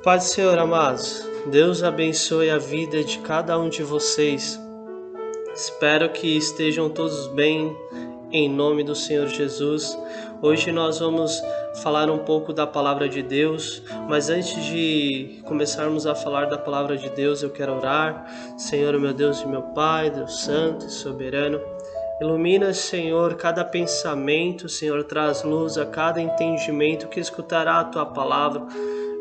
Paz do Senhor, amados. Deus abençoe a vida de cada um de vocês. Espero que estejam todos bem, em nome do Senhor Jesus. Hoje nós vamos falar um pouco da palavra de Deus, mas antes de começarmos a falar da palavra de Deus, eu quero orar. Senhor, meu Deus e meu Pai, Deus Santo e Soberano, ilumina, Senhor, cada pensamento, Senhor, traz luz a cada entendimento que escutará a Tua palavra.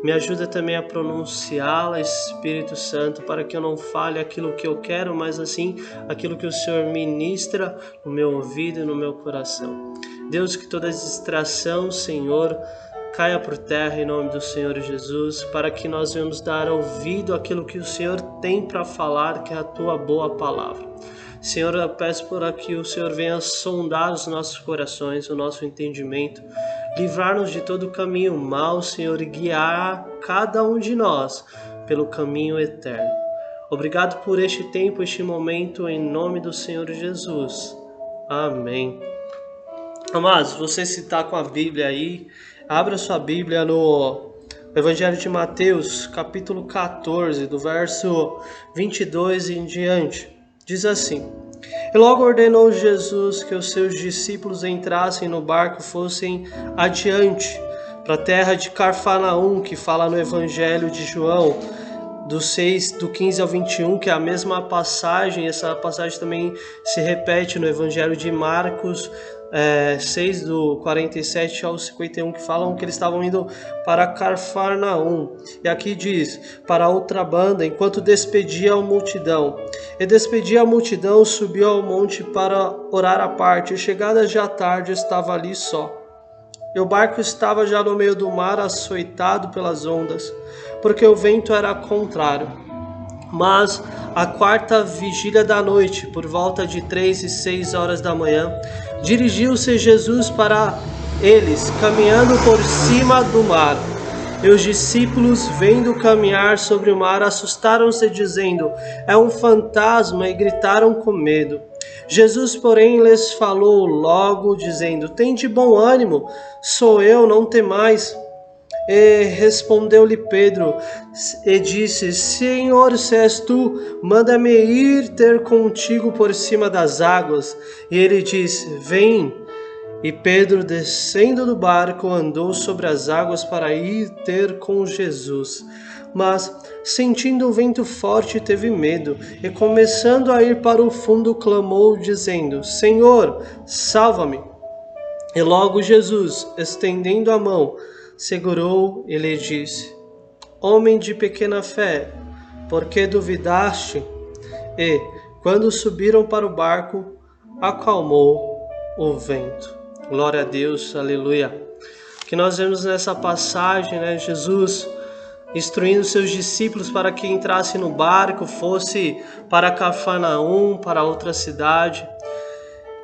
Me ajuda também a pronunciá-la, Espírito Santo, para que eu não fale aquilo que eu quero, mas assim aquilo que o Senhor ministra no meu ouvido e no meu coração. Deus, que toda distração, Senhor, caia por terra em nome do Senhor Jesus, para que nós venhamos dar ouvido àquilo que o Senhor tem para falar, que é a Tua boa palavra. Senhor, eu peço por que o Senhor venha sondar os nossos corações, o nosso entendimento, livrar-nos de todo caminho mau, Senhor, e guiar cada um de nós pelo caminho eterno. Obrigado por este tempo, este momento, em nome do Senhor Jesus. Amém. Amados, você se está com a Bíblia aí, abra sua Bíblia no Evangelho de Mateus, capítulo 14, do verso 22 em diante. Diz assim: E logo ordenou Jesus que os seus discípulos entrassem no barco e fossem adiante para a terra de Cafarnaum, que fala no Evangelho de João, do 15 ao 21, que é a mesma passagem. Essa passagem também se repete no Evangelho de Marcos 6, do 47 ao 51, que falam que eles estavam indo para Cafarnaum. E aqui diz: para outra banda, enquanto despedia a multidão. E despedia a multidão, subiu ao monte para orar à parte. E chegada já tarde, estava ali só. E o barco estava já no meio do mar, açoitado pelas ondas, porque o vento era contrário. Mas à quarta vigília da noite, por volta de 3 e 6 horas da manhã, dirigiu-se Jesus para eles, caminhando por cima do mar. E os discípulos, vendo caminhar sobre o mar, assustaram-se, dizendo: é um fantasma, e gritaram com medo. Jesus, porém, lhes falou logo, dizendo: tende bom ânimo, sou eu, não temais. E respondeu-lhe Pedro e disse: Senhor, se és tu, manda-me ir ter contigo por cima das águas. E ele disse: vem. E Pedro, descendo do barco, andou sobre as águas para ir ter com Jesus. Mas, sentindo o vento forte, teve medo, e começando a ir para o fundo, clamou, dizendo: Senhor, salva-me. E logo Jesus, estendendo a mão, segurou e lhe disse: Homem de pequena fé, por que duvidaste? E, quando subiram para o barco, acalmou o vento. Glória a Deus, aleluia. O que nós vemos nessa passagem, Jesus instruindo seus discípulos para que entrassem no barco, fosse para Cafarnaum, para outra cidade,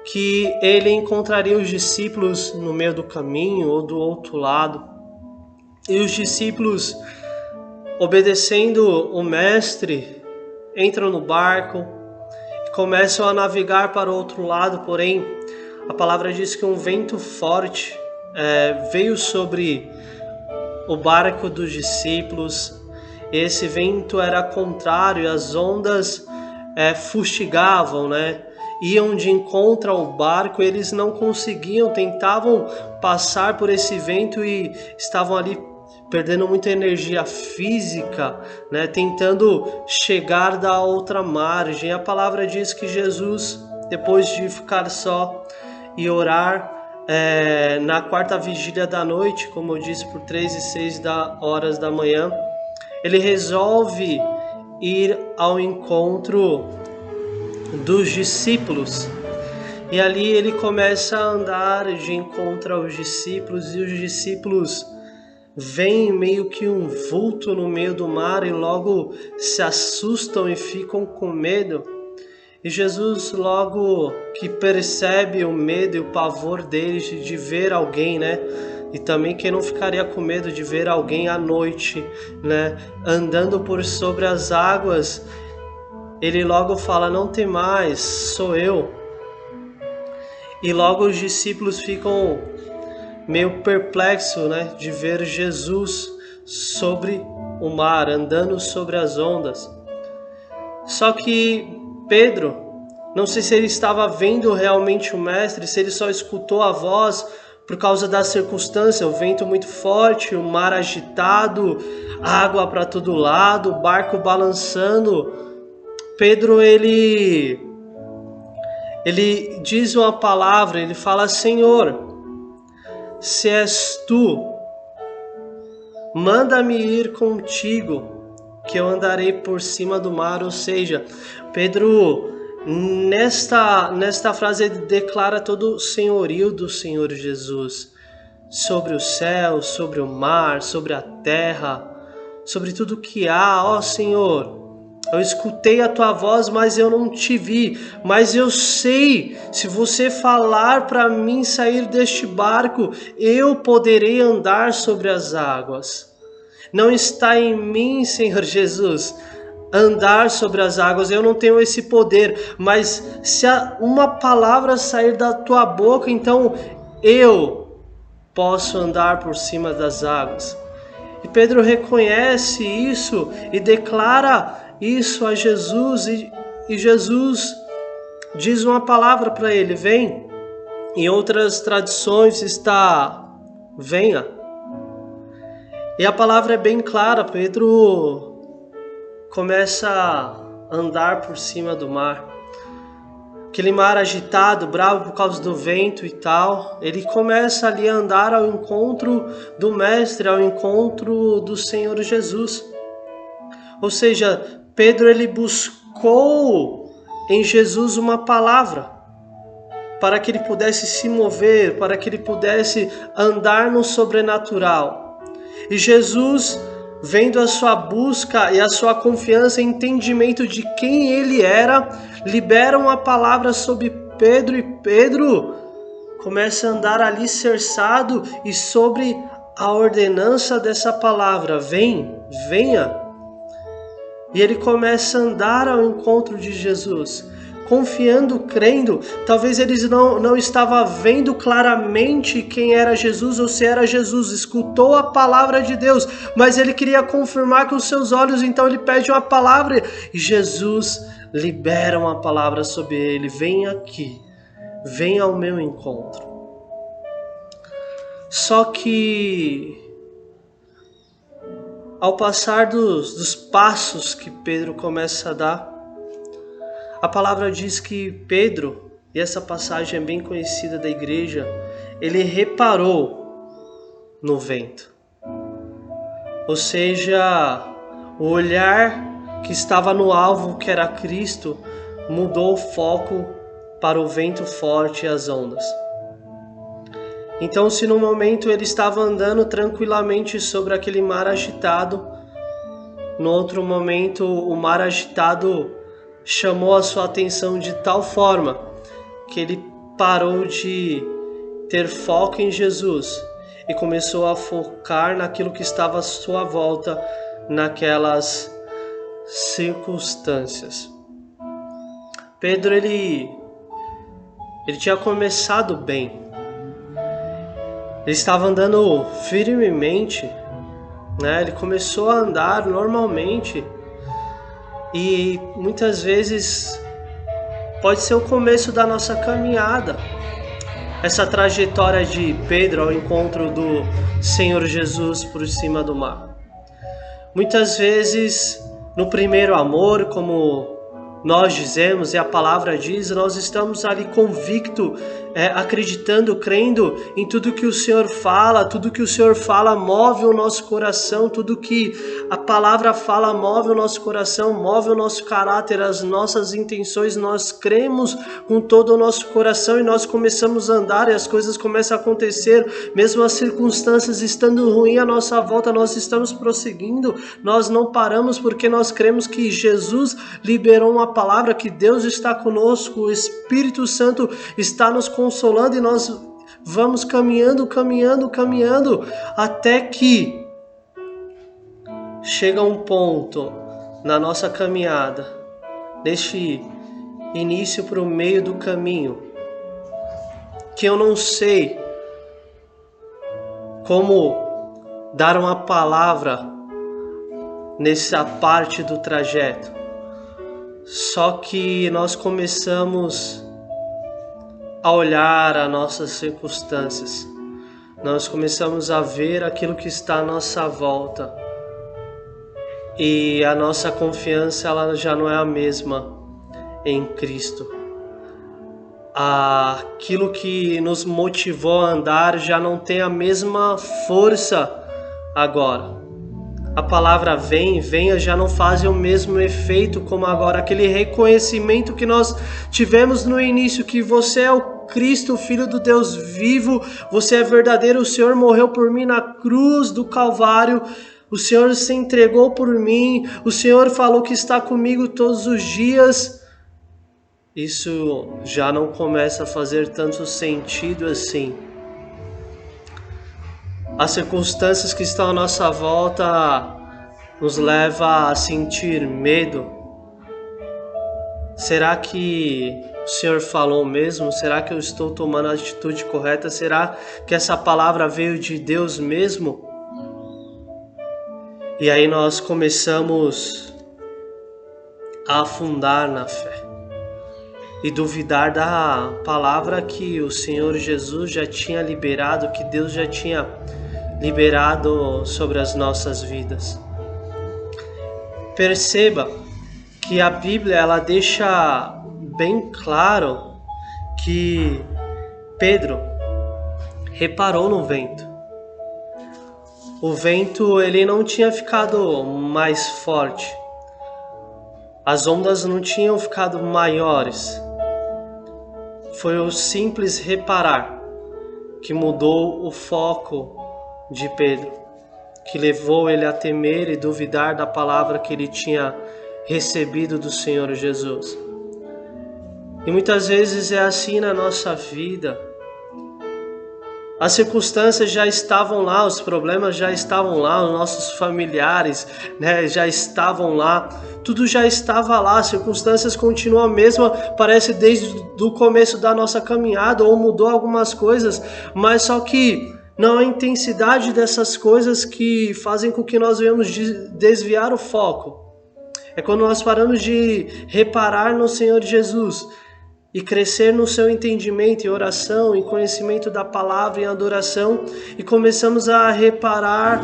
que ele encontraria os discípulos no meio do caminho ou do outro lado. E os discípulos, obedecendo o mestre, entram no barco e começam a navegar para o outro lado. Porém, a palavra diz que um vento forte veio sobre o barco dos discípulos. Esse vento era contrário, as ondas fustigavam, iam de encontro ao barco. Eles não conseguiam, tentavam passar por esse vento e estavam ali perdendo muita energia física, tentando chegar da outra margem. A palavra diz que Jesus, depois de ficar só e orar na quarta vigília da noite, como eu disse, por 3 e 6 horas da manhã, ele resolve ir ao encontro dos discípulos. E ali ele começa a andar de encontro aos discípulos, e os discípulos veem meio que um vulto no meio do mar e logo se assustam e ficam com medo. E Jesus, logo que percebe o medo e o pavor deles de ver alguém, e também quem não ficaria com medo de ver alguém à noite, andando por sobre as águas, ele logo fala: não temais, sou eu. E logo os discípulos ficam meio perplexos, de ver Jesus sobre o mar, andando sobre as ondas. Só que Pedro, não sei se ele estava vendo realmente o mestre, se ele só escutou a voz por causa da circunstância, o vento muito forte, o mar agitado, água para todo lado, o barco balançando. Pedro, ele diz uma palavra, ele fala: Senhor, se és tu, manda-me ir contigo, que eu andarei por cima do mar. Ou seja, Pedro, nesta frase, ele declara todo o senhorio do Senhor Jesus sobre o céu, sobre o mar, sobre a terra, sobre tudo que há. Ó Senhor, eu escutei a tua voz, mas eu não te vi. Mas eu sei, se você falar para mim sair deste barco, eu poderei andar sobre as águas. Não está em mim, Senhor Jesus, andar sobre as águas. Eu não tenho esse poder. Mas se uma palavra sair da tua boca, então eu posso andar por cima das águas. E Pedro reconhece isso e declara isso a Jesus, e Jesus diz uma palavra para ele: vem. Em outras tradições está: venha. E a palavra é bem clara. Pedro começa a andar por cima do mar, aquele mar agitado, bravo por causa do vento e tal. Ele começa ali a andar ao encontro do mestre, ao encontro do Senhor Jesus. Ou seja, Pedro, ele buscou em Jesus uma palavra para que ele pudesse se mover, para que ele pudesse andar no sobrenatural. E Jesus, vendo a sua busca e a sua confiança e entendimento de quem ele era, libera uma palavra sobre Pedro, e Pedro começa a andar alicerçado e sobre a ordenança dessa palavra: venha. E ele começa a andar ao encontro de Jesus, confiando, crendo. Talvez eles não estavam vendo claramente quem era Jesus ou se era Jesus. Escutou a palavra de Deus, mas ele queria confirmar com os seus olhos. Então ele pede uma palavra e Jesus libera uma palavra sobre ele: vem aqui, vem ao meu encontro. Só que ao passar dos passos que Pedro começa a dar, a palavra diz que Pedro, e essa passagem é bem conhecida da igreja, ele reparou no vento. Ou seja, o olhar que estava no alvo, que era Cristo, mudou o foco para o vento forte e as ondas. Então, se no momento ele estava andando tranquilamente sobre aquele mar agitado, no outro momento o mar agitado chamou a sua atenção de tal forma que ele parou de ter foco em Jesus e começou a focar naquilo que estava à sua volta, naquelas circunstâncias. Pedro, ele tinha começado bem. Ele estava andando firmemente, né? Ele começou a andar normalmente. E muitas vezes pode ser o começo da nossa caminhada. Essa trajetória de Pedro ao encontro do Senhor Jesus por cima do mar. Muitas vezes, no primeiro amor, como nós dizemos e a palavra diz, nós estamos ali convicto, acreditando, crendo em tudo que o Senhor fala. Tudo que o Senhor fala move o nosso coração, tudo que a palavra fala move o nosso coração, move o nosso caráter, as nossas intenções. Nós cremos com todo o nosso coração e nós começamos a andar e as coisas começam a acontecer, mesmo as circunstâncias estando ruins à nossa volta, nós estamos prosseguindo, nós não paramos porque nós cremos que Jesus liberou uma palavra, que Deus está conosco, o Espírito Santo está nos consolando e nós vamos caminhando, até que chega um ponto na nossa caminhada, neste início para o meio do caminho, que eu não sei como dar uma palavra nessa parte do trajeto. Só que nós começamos a olhar as nossas circunstâncias. Nós começamos a ver aquilo que está à nossa volta. E a nossa confiança ela já não é a mesma em Cristo. Aquilo que nos motivou a andar já não tem a mesma força agora. A palavra venha já não faz o mesmo efeito como agora. Aquele reconhecimento que nós tivemos no início, que você é o Cristo, o Filho do Deus vivo, você é verdadeiro, o Senhor morreu por mim na cruz do Calvário, o Senhor se entregou por mim, o Senhor falou que está comigo todos os dias. Isso já não começa a fazer tanto sentido assim. As circunstâncias que estão à nossa volta nos levam a sentir medo. Será que o Senhor falou mesmo? Será que eu estou tomando a atitude correta? Será que essa palavra veio de Deus mesmo? E aí nós começamos a afundar na fé e duvidar da palavra que o Senhor Jesus já tinha liberado, que Deus já tinha liberado sobre as nossas vidas. Perceba que a Bíblia ela deixa bem claro que Pedro reparou no vento. O vento ele não tinha ficado mais forte. As ondas não tinham ficado maiores. Foi o simples reparar que mudou o foco de Pedro, que levou ele a temer e duvidar da palavra que ele tinha recebido do Senhor Jesus. E muitas vezes é assim na nossa vida. As circunstâncias já estavam lá, os problemas já estavam lá, os nossos familiares, já estavam lá, tudo já estava lá, as circunstâncias continuam a mesma, parece desde o começo da nossa caminhada, ou mudou algumas coisas, mas só que não a intensidade dessas coisas que fazem com que nós venhamos desviar o foco. É quando nós paramos de reparar no Senhor Jesus e crescer no seu entendimento, em oração, em conhecimento da palavra, em adoração, e começamos a reparar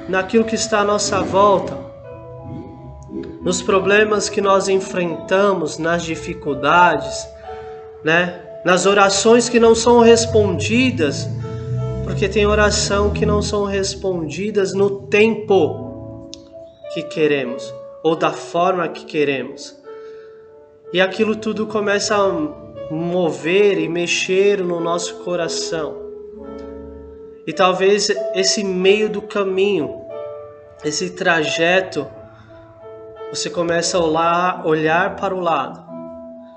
naquilo que está à nossa volta, nos problemas que nós enfrentamos, nas dificuldades, nas orações que não são respondidas, porque tem oração que não são respondidas no tempo que queremos, ou da forma que queremos. E aquilo tudo começa a mover e mexer no nosso coração. E talvez esse meio do caminho, esse trajeto, você começa a olhar para o lado.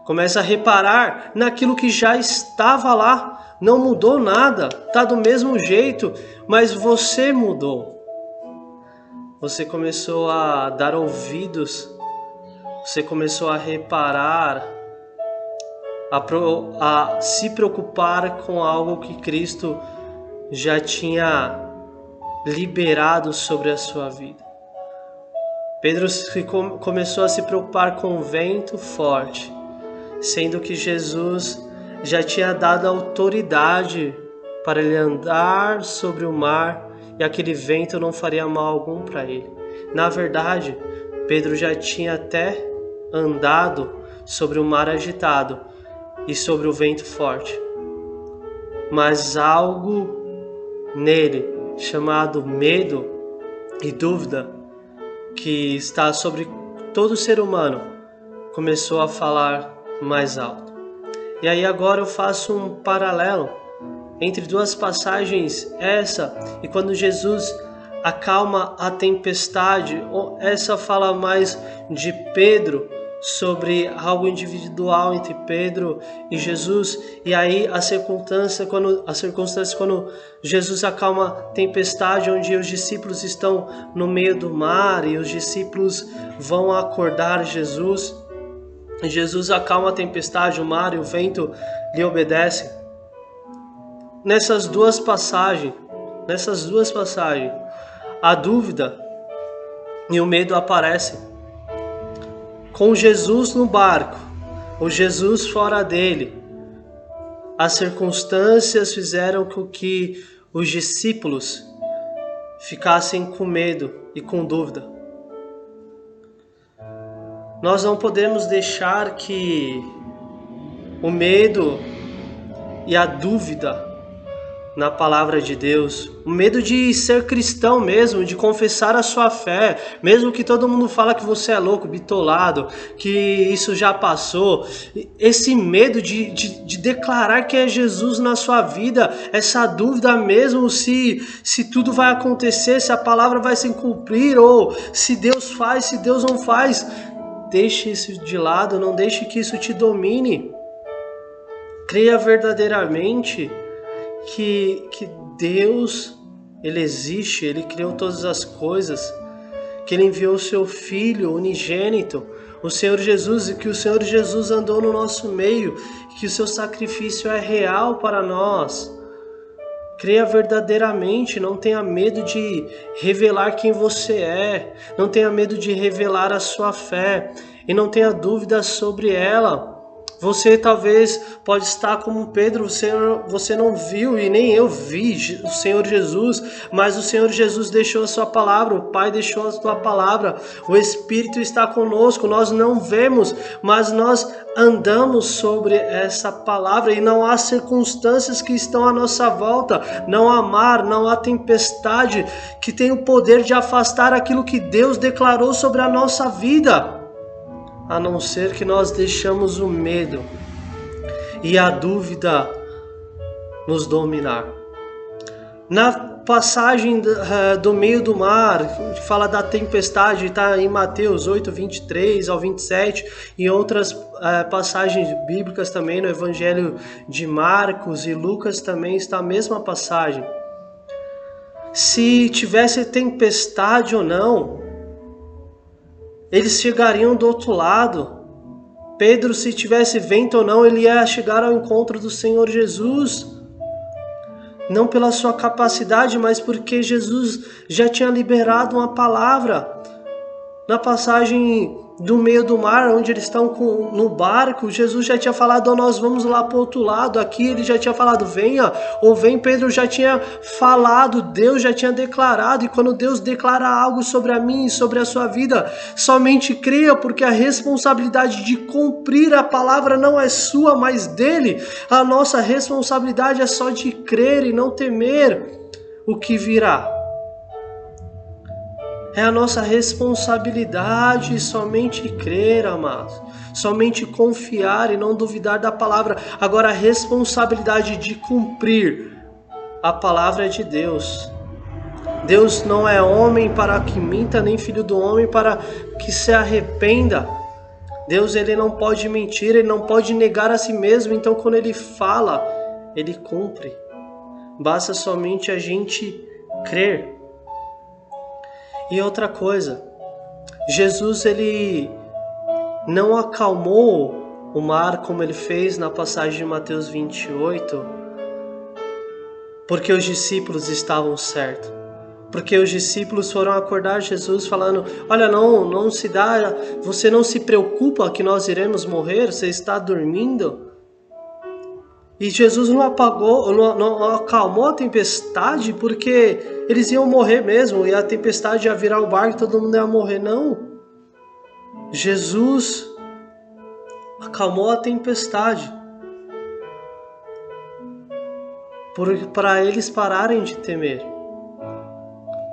Começa a reparar naquilo que já estava lá. Não mudou nada, está do mesmo jeito, mas você mudou. Você começou a dar ouvidos. Você começou a reparar, a se preocupar com algo que Cristo já tinha liberado sobre a sua vida. Pedro começou a se preocupar com o vento forte, sendo que Jesus já tinha dado autoridade para ele andar sobre o mar e aquele vento não faria mal algum para ele. Na verdade, Pedro já tinha até andado sobre o mar agitado e sobre o vento forte. Mas algo nele, chamado medo e dúvida, que está sobre todo ser humano, começou a falar mais alto. E aí agora eu faço um paralelo entre duas passagens, essa e quando Jesus acalma a tempestade. Essa fala mais de Pedro, sobre algo individual entre Pedro e Jesus, e aí a circunstância quando Jesus acalma a tempestade, onde os discípulos estão no meio do mar e os discípulos vão acordar Jesus. Jesus acalma a tempestade, o mar e o vento lhe obedecem. Nessas duas passagens, a dúvida e o medo aparecem. Com Jesus no barco, o Jesus fora dele, as circunstâncias fizeram com que os discípulos ficassem com medo e com dúvida. Nós não podemos deixar que o medo e a dúvida na palavra de Deus, o medo de ser cristão mesmo, de confessar a sua fé, mesmo que todo mundo fala que você é louco, bitolado, que isso já passou, esse medo de declarar que é Jesus na sua vida, essa dúvida mesmo se tudo vai acontecer, se a palavra vai se cumprir, ou se Deus faz, se Deus não faz, deixe isso de lado, não deixe que isso te domine. Creia verdadeiramente que Deus, Ele existe, Ele criou todas as coisas, que Ele enviou o seu Filho unigênito, o Senhor Jesus, e que o Senhor Jesus andou no nosso meio, que o seu sacrifício é real para nós. Creia verdadeiramente, não tenha medo de revelar quem você é, não tenha medo de revelar a sua fé e não tenha dúvidas sobre ela. Você talvez pode estar como Pedro, você não viu e nem eu vi o Senhor Jesus, mas o Senhor Jesus deixou a sua palavra, o Pai deixou a sua palavra, o Espírito está conosco, nós não vemos, mas nós andamos sobre essa palavra e não há circunstâncias que estão à nossa volta, não há mar, não há tempestade que tem o poder de afastar aquilo que Deus declarou sobre a nossa vida, a não ser que nós deixamos o medo e a dúvida nos dominar. Na passagem do meio do mar, que fala da tempestade, está em Mateus 8, 23 ao 27, e outras passagens bíblicas também, no Evangelho de Marcos e Lucas também está a mesma passagem. Se tivesse tempestade ou não, eles chegariam do outro lado. Pedro, se tivesse vento ou não, ele ia chegar ao encontro do Senhor Jesus. Não pela sua capacidade, mas porque Jesus já tinha liberado uma palavra. Na passagem do meio do mar, onde eles estão no barco, Jesus já tinha falado, nós vamos lá para o outro lado. Aqui ele já tinha falado, venha, ou vem. Pedro já tinha falado, Deus já tinha declarado. E quando Deus declara algo sobre a mim e sobre a sua vida, somente creia, porque a responsabilidade de cumprir a palavra não é sua, mas dele. A nossa responsabilidade é só de crer e não temer o que virá. É a nossa responsabilidade somente crer, amados. Somente confiar e não duvidar da palavra. Agora, a responsabilidade de cumprir a palavra é de Deus. Deus não é homem para que minta, nem filho do homem para que se arrependa. Deus, ele não pode mentir, ele não pode negar a si mesmo. Então, quando ele fala, ele cumpre. Basta somente a gente crer. E outra coisa, Jesus ele não acalmou o mar como ele fez na passagem de Mateus 28, porque os discípulos estavam certos. Porque os discípulos foram acordar Jesus falando, olha, não se dá, você não se preocupa que nós iremos morrer, você está dormindo. E Jesus não acalmou a tempestade porque eles iam morrer mesmo. E a tempestade ia virar o barco e todo mundo ia morrer. Não. Jesus acalmou a tempestade para eles pararem de temer.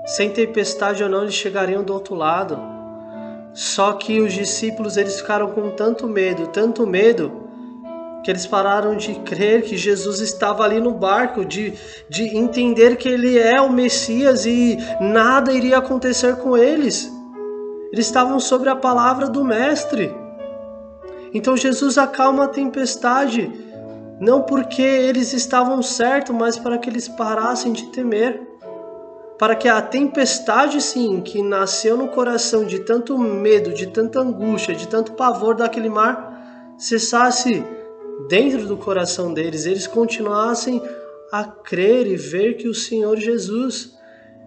Sem tempestade ou não, eles chegariam do outro lado. Só que os discípulos eles ficaram com tanto medo, que eles pararam de crer que Jesus estava ali no barco, de entender que ele é o Messias e nada iria acontecer com eles. Eles estavam sobre a palavra do Mestre. Então Jesus acalma a tempestade, não porque eles estavam certos, mas para que eles parassem de temer. Para que a tempestade, sim, que nasceu no coração de tanto medo, de tanta angústia, de tanto pavor daquele mar, cessasse dentro do coração deles, eles continuassem a crer e ver que o Senhor Jesus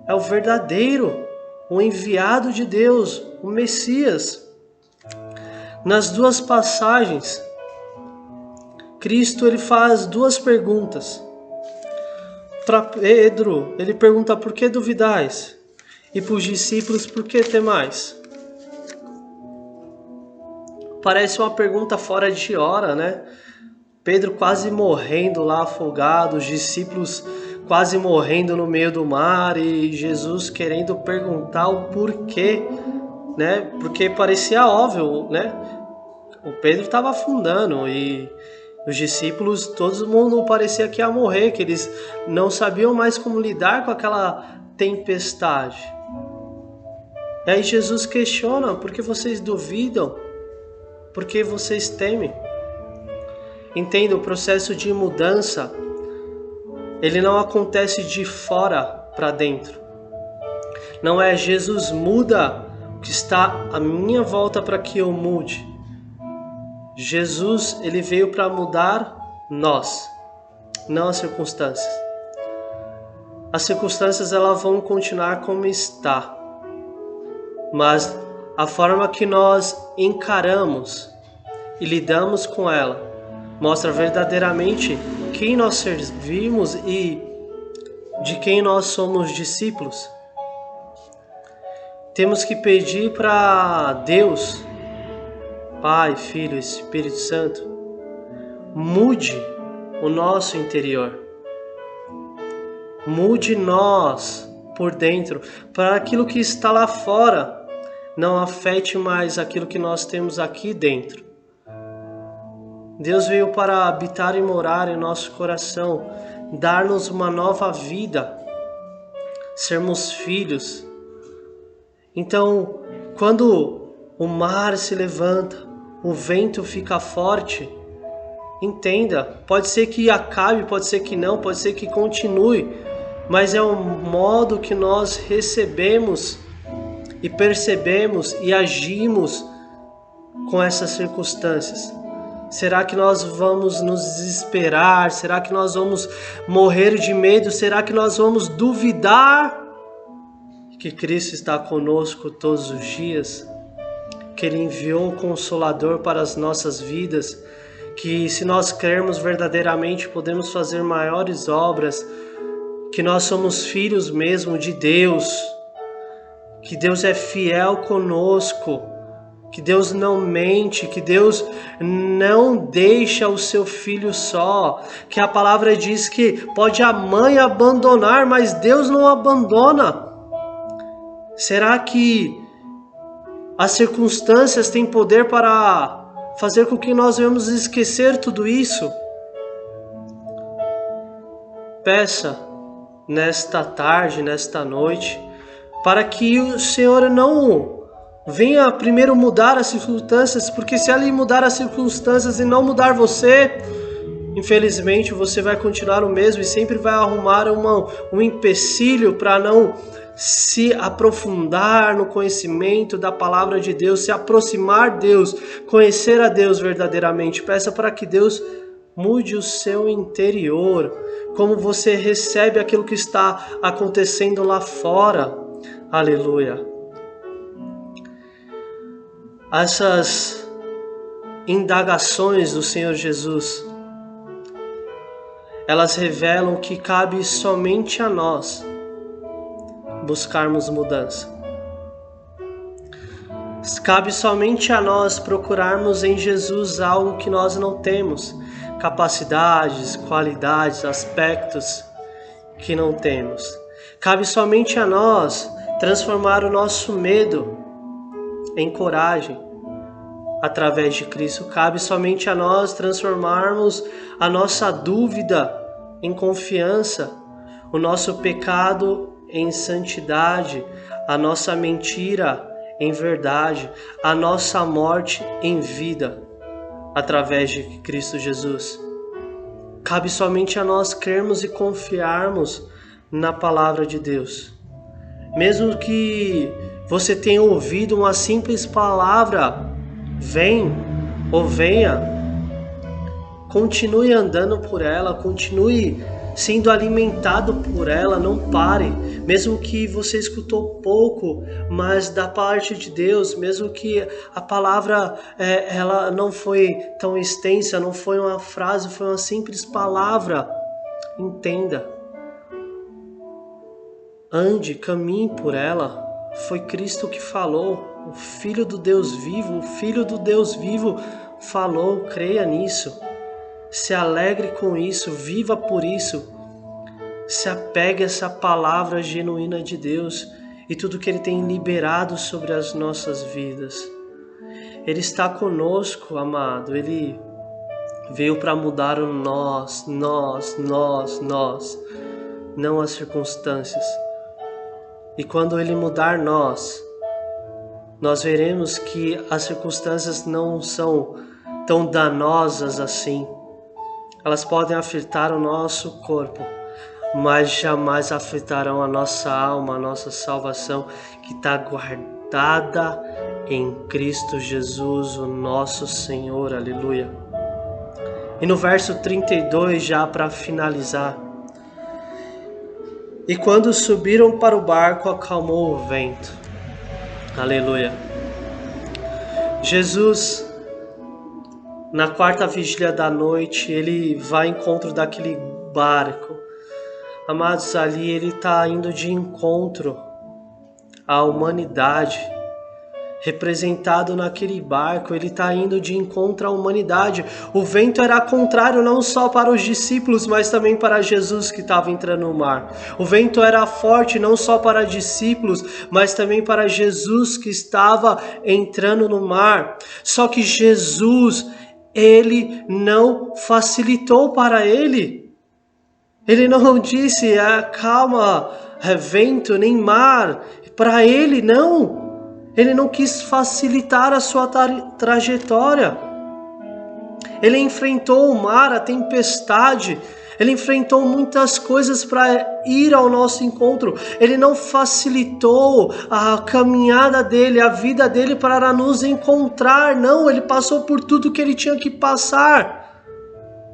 é o verdadeiro, o enviado de Deus, o Messias. Nas duas passagens, Cristo ele faz duas perguntas. Para Pedro, ele pergunta: por que duvidais? E para os discípulos: por que temais? Parece uma pergunta fora de hora, né? Pedro quase morrendo lá afogado, os discípulos quase morrendo no meio do mar e Jesus querendo perguntar o porquê, né? Porque parecia óbvio, né? O Pedro estava afundando e os discípulos, todo mundo parecia que ia morrer, que eles não sabiam mais como lidar com aquela tempestade. E aí Jesus questiona: por que vocês duvidam? Por que vocês temem? Entenda, o processo de mudança, ele não acontece de fora para dentro. Não é Jesus muda o que está à minha volta para que eu mude. Jesus, ele veio para mudar nós, não as circunstâncias. As circunstâncias elas vão continuar como está, mas a forma que nós encaramos e lidamos com ela mostra verdadeiramente quem nós servimos e de quem nós somos discípulos. Temos que pedir para Deus, Pai, Filho e Espírito Santo, mude o nosso interior. Mude nós por dentro, para aquilo que está lá fora não afete mais aquilo que nós temos aqui dentro. Deus veio para habitar e morar em nosso coração, dar-nos uma nova vida, sermos filhos. Então, quando o mar se levanta, o vento fica forte, entenda, pode ser que acabe, pode ser que não, pode ser que continue, mas é o modo que nós recebemos e percebemos e agimos com essas circunstâncias. Será que nós vamos nos desesperar? Será que nós vamos morrer de medo? Será que nós vamos duvidar que Cristo está conosco todos os dias? Que Ele enviou o Consolador para as nossas vidas? Que se nós crermos verdadeiramente podemos fazer maiores obras? Que nós somos filhos mesmo de Deus? Que Deus é fiel conosco? Que Deus não mente, que Deus não deixa o seu filho só, que a palavra diz que pode a mãe abandonar, mas Deus não abandona. Será que as circunstâncias têm poder para fazer com que nós venhamos esquecer tudo isso? Peça nesta tarde, nesta noite, para que o Senhor não venha primeiro mudar as circunstâncias, porque se Ele mudar as circunstâncias e não mudar você, infelizmente você vai continuar o mesmo e sempre vai arrumar um empecilho para não se aprofundar no conhecimento da palavra de Deus, se aproximar de Deus, conhecer a Deus verdadeiramente. Peça para que Deus mude o seu interior, como você recebe aquilo que está acontecendo lá fora. Aleluia. Essas indagações do Senhor Jesus, elas revelam que cabe somente a nós buscarmos mudança. Cabe somente a nós procurarmos em Jesus algo que nós não temos, capacidades, qualidades, aspectos que não temos. Cabe somente a nós transformar o nosso medo em coragem através de Cristo. Cabe somente a nós transformarmos a nossa dúvida em confiança, o nosso pecado em santidade, a nossa mentira em verdade, a nossa morte em vida, através de Cristo Jesus. Cabe somente a nós crermos e confiarmos na palavra de Deus. Mesmo que você tenha ouvido uma simples palavra, vem ou venha, continue andando por ela, continue sendo alimentado por ela. Não pare, mesmo que você escutou pouco, mas da parte de Deus, mesmo que a palavra ela não foi tão extensa, não foi uma frase, foi uma simples palavra. Entenda, ande, caminhe por ela. Foi Cristo que falou, o Filho do Deus vivo, o Filho do Deus vivo falou. Creia nisso, se alegre com isso, viva por isso, se apegue a essa palavra genuína de Deus e tudo que Ele tem liberado sobre as nossas vidas. Ele está conosco, amado. Ele veio para mudar o nós, não as circunstâncias. E quando Ele mudar nós veremos que as circunstâncias não são tão danosas assim. Elas podem afetar o nosso corpo, mas jamais afetarão a nossa alma, a nossa salvação, que está guardada em Cristo Jesus, o nosso Senhor. Aleluia. E no verso 32, já para finalizar: e quando subiram para o barco, acalmou o vento. Aleluia. Jesus, na quarta vigília da noite, ele vai ao encontro daquele barco. Amados, ali ele está indo de encontro à humanidade. Representado naquele barco, ele está indo de encontro à humanidade. O vento era contrário não só para os discípulos, mas também para Jesus que estava entrando no mar. O vento era forte não só para discípulos, mas também para Jesus que estava entrando no mar. Só que Jesus, ele não facilitou para ele. Ele não disse, calma, vento, nem mar. Para ele, não. Ele não quis facilitar a sua trajetória. Ele enfrentou o mar, a tempestade. Ele enfrentou muitas coisas para ir ao nosso encontro. Ele não facilitou a caminhada dele, a vida dele para nos encontrar. Não, ele passou por tudo que ele tinha que passar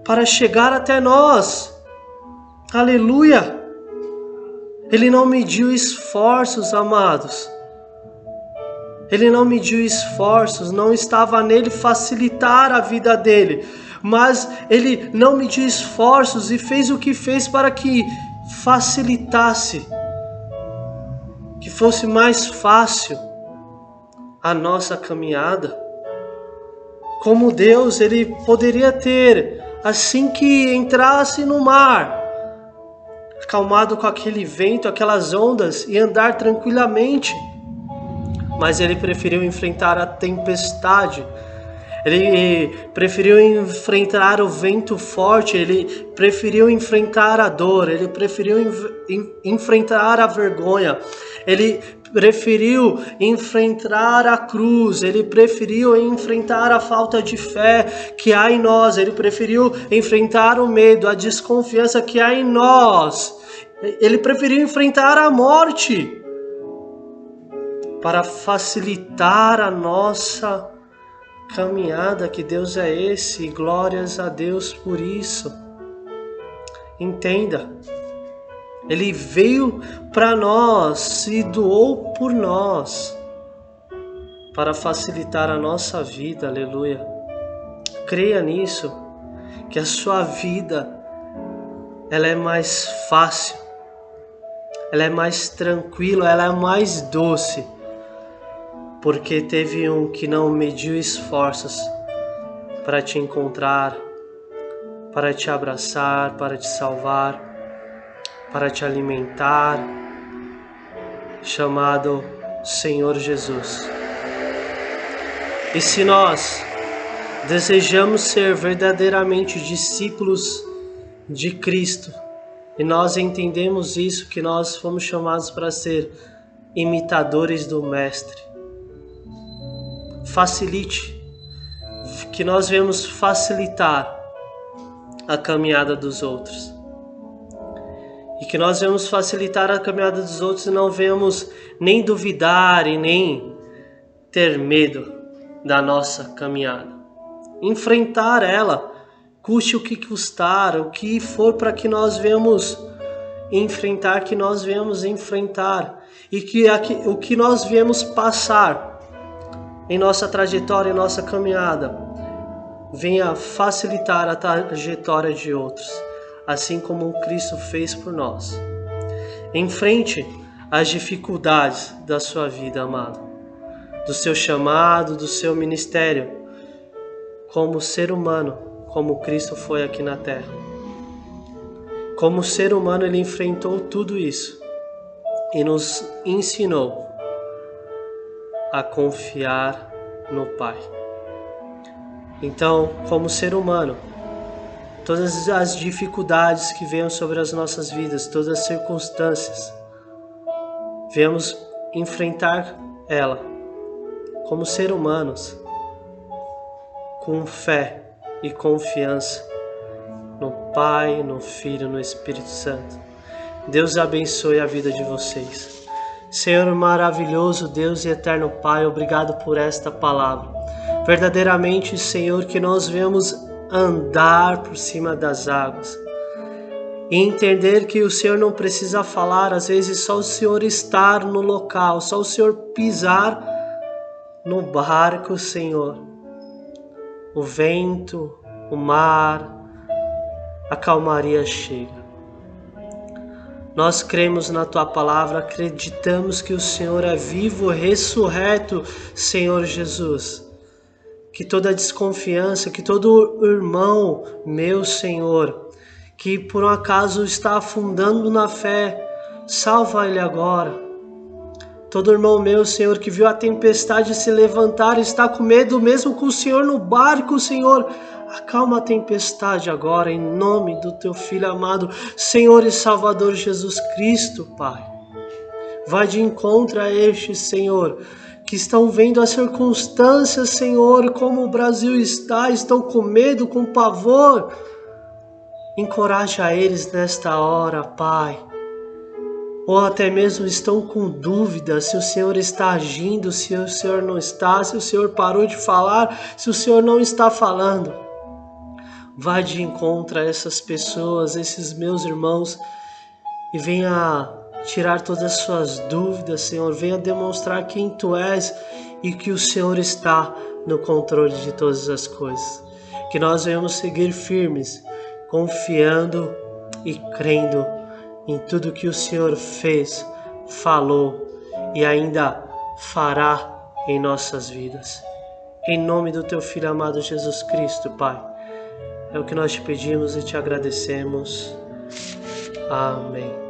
para chegar até nós. Aleluia! Ele não mediu esforços, amados. Ele não mediu esforços, não estava nele facilitar a vida dele, mas ele não mediu esforços e fez o que fez para que facilitasse, que fosse mais fácil a nossa caminhada. Como Deus, ele poderia ter, assim que entrasse no mar, acalmado com aquele vento, aquelas ondas, e andar tranquilamente. Mas ele preferiu enfrentar a tempestade, ele preferiu enfrentar o vento forte, ele preferiu enfrentar a dor, ele preferiu enfrentar a vergonha, ele preferiu enfrentar a cruz, ele preferiu enfrentar a falta de fé que há em nós, ele preferiu enfrentar o medo, a desconfiança que há em nós, ele preferiu enfrentar a morte para facilitar a nossa caminhada. Que Deus é esse, e glórias a Deus por isso. Entenda, Ele veio para nós, se doou por nós, para facilitar a nossa vida, aleluia. Creia nisso, que a sua vida, ela é mais fácil, ela é mais tranquila, ela é mais doce, porque teve um que não mediu esforços para te encontrar, para te abraçar, para te salvar, para te alimentar, chamado Senhor Jesus. E se nós desejamos ser verdadeiramente discípulos de Cristo, e nós entendemos isso, que nós fomos chamados para ser imitadores do Mestre, facilite, que nós venhamos facilitar a caminhada dos outros. E que nós venhamos facilitar a caminhada dos outros e não venhamos nem duvidar e nem ter medo da nossa caminhada. Enfrentar ela custe o que custar, o que for para que nós venhamos enfrentar, e que o que nós viemos passar em nossa trajetória, em nossa caminhada, venha facilitar a trajetória de outros, assim como Cristo fez por nós. Enfrente as dificuldades da sua vida, amado, do seu chamado, do seu ministério, como ser humano, como Cristo foi aqui na terra. Como ser humano, ele enfrentou tudo isso e nos ensinou a confiar no Pai. Então, como ser humano, todas as dificuldades que venham sobre as nossas vidas, todas as circunstâncias, venhamos enfrentar ela como ser humanos, com fé e confiança no Pai, no Filho, no Espírito Santo. Deus abençoe a vida de vocês. Senhor maravilhoso, Deus e eterno Pai, obrigado por esta palavra. Verdadeiramente, Senhor, que nós venhamos andar por cima das águas e entender que o Senhor não precisa falar, às vezes só o Senhor estar no local, só o Senhor pisar no barco, Senhor. O vento, o mar, a calmaria chega. Nós cremos na Tua palavra, acreditamos que o Senhor é vivo, ressurreto, Senhor Jesus. Que toda desconfiança, que todo irmão meu, Senhor, que por um acaso está afundando na fé, salva ele agora. Todo irmão meu, Senhor, que viu a tempestade se levantar, está com medo mesmo com o Senhor no barco, Senhor, acalma a tempestade agora, em nome do Teu Filho amado, Senhor e Salvador Jesus Cristo, Pai. Vai de encontro a estes, Senhor, que estão vendo as circunstâncias, Senhor, como o Brasil está, estão com medo, com pavor. Encoraja eles nesta hora, Pai. Ou até mesmo estão com dúvidas se o Senhor está agindo, se o Senhor não está, se o Senhor parou de falar, se o Senhor não está falando. Vai de encontro a essas pessoas, esses meus irmãos, e venha tirar todas as suas dúvidas, Senhor. Venha demonstrar quem Tu és e que o Senhor está no controle de todas as coisas. Que nós venhamos seguir firmes, confiando e crendo em tudo que o Senhor fez, falou e ainda fará em nossas vidas. Em nome do Teu Filho amado Jesus Cristo, Pai. É o que nós te pedimos e te agradecemos. Amém.